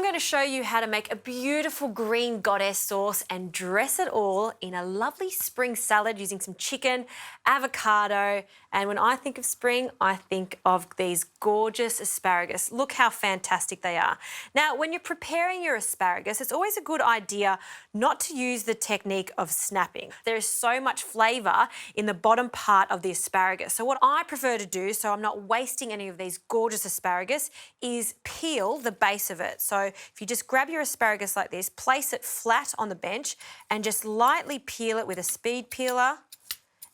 going to show you how to make a beautiful green goddess sauce and dress it all in a lovely spring salad using some chicken, avocado, and when I think of spring, I think of these gorgeous asparagus. Look how fantastic they are. Now, when you're preparing your asparagus, it's always a good idea not to use the technique of snapping. There is so much flavour in the bottom part of the asparagus. So what I prefer to do, so I'm not wasting any of these gorgeous asparagus, is peel the base of it. So if you just grab your asparagus like this, place it flat on the bench and just lightly peel it with a speed peeler,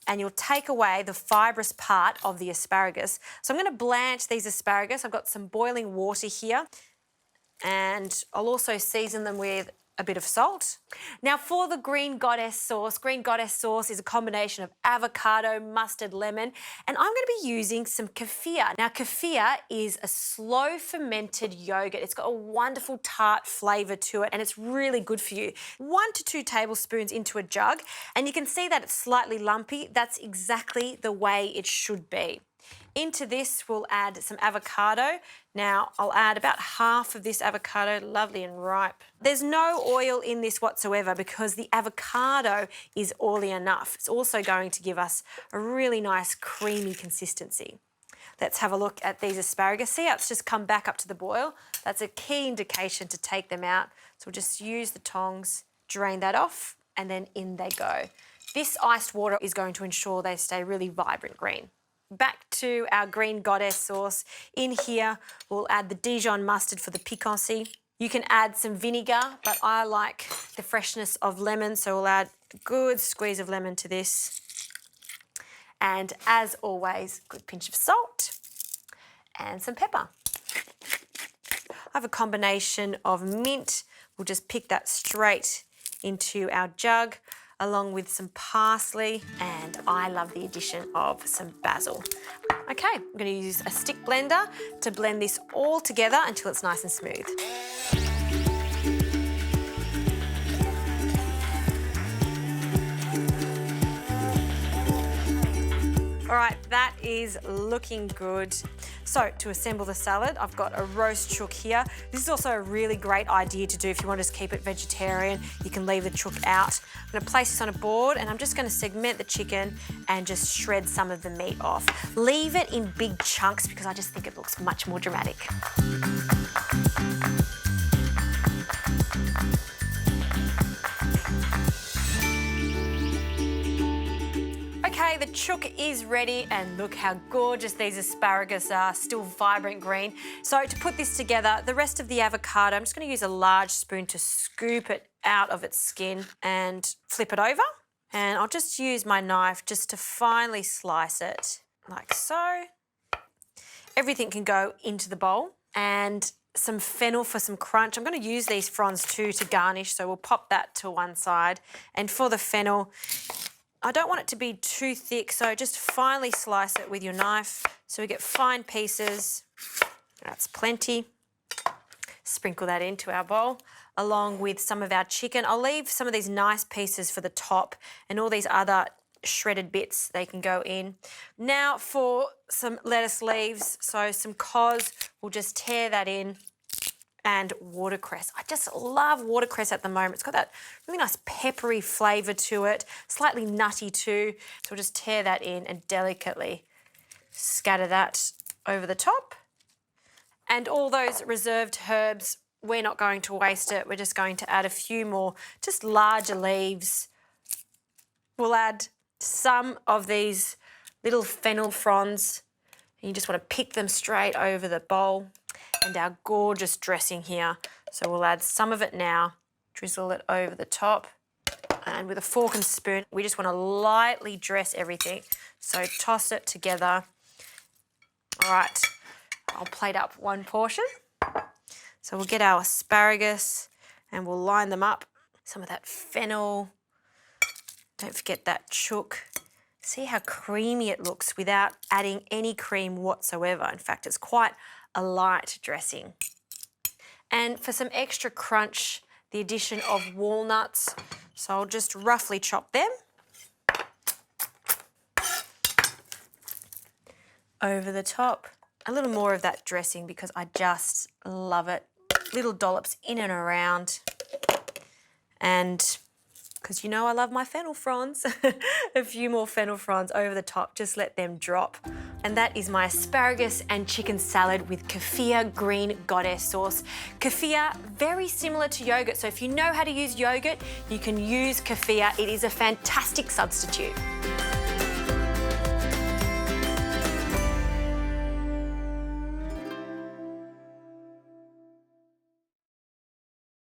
and you'll take away the fibrous part of the asparagus. So I'm going to blanch these asparagus. I've got some boiling water here, and I'll also season them with a bit of salt. Now for the green goddess sauce is a combination of avocado, mustard, lemon, and I'm going to be using some kefir. Now kefir is a slow fermented yogurt. It's got a wonderful tart flavour to it and it's really good for you. 1 to 2 tablespoons into a jug, and you can see that it's slightly lumpy. That's exactly the way it should be. Into this, we'll add some avocado. Now, I'll add about half of this avocado, lovely and ripe. There's no oil in this whatsoever because the avocado is oily enough. It's also going to give us a really nice creamy consistency. Let's have a look at these asparagus. See how it's just come back up to the boil? That's a key indication to take them out. So we'll just use the tongs, drain that off, and then in they go. This iced water is going to ensure they stay really vibrant green. Back to our green goddess sauce. In here, we'll add the Dijon mustard for the piquancy. You can add some vinegar, but I like the freshness of lemon, so we'll add a good squeeze of lemon to this. And as always, a good pinch of salt and some pepper. I have a combination of mint. We'll just pick that straight into our jug, along with some parsley, and I love the addition of some basil. Okay, I'm going to use a stick blender to blend this all together until it's nice and smooth. All right, that is looking good. So to assemble the salad, I've got a roast chook here. This is also a really great idea to do if you want to just keep it vegetarian. You can leave the chook out. I'm going to place this on a board and I'm just going to segment the chicken and just shred some of the meat off. Leave it in big chunks because I just think it looks much more dramatic. Okay, the chook is ready and look how gorgeous these asparagus are, still vibrant green. So to put this together, the rest of the avocado, I'm just going to use a large spoon to scoop it out of its skin and flip it over. And I'll just use my knife just to finely slice it, like so. Everything can go into the bowl, and some fennel for some crunch. I'm going to use these fronds too to garnish, so we'll pop that to one side. And for the fennel, I don't want it to be too thick, so just finely slice it with your knife so we get fine pieces. That's plenty. Sprinkle that into our bowl along with some of our chicken. I'll leave some of these nice pieces for the top, and all these other shredded bits, they can go in. Now for some lettuce leaves, so some cos, we'll just tear that in. And watercress. I just love watercress at the moment. It's got that really nice peppery flavour to it, slightly nutty too. So we'll just tear that in and delicately scatter that over the top. And all those reserved herbs, we're not going to waste it. We're just going to add a few more, just larger leaves. We'll add some of these little fennel fronds. You just want to pick them straight over the bowl. And our gorgeous dressing here. So we'll add some of it now, drizzle it over the top, and with a fork and spoon, we just want to lightly dress everything. So toss it together. All right, I'll plate up one portion. So we'll get our asparagus and we'll line them up. Some of that fennel. Don't forget that chook. See how creamy it looks without adding any cream whatsoever. In fact, it's quite a light dressing. And for some extra crunch, the addition of walnuts. So I'll just roughly chop them over the top. A little more of that dressing because I just love it. little dollops in and around. And because you know I love my fennel fronds, a few more fennel fronds over the top, just let them drop. And that is my asparagus and chicken salad with kefir green goddess sauce. Kefir, very similar to yogurt, so if you know how to use yogurt, you can use kefir. It is a fantastic substitute.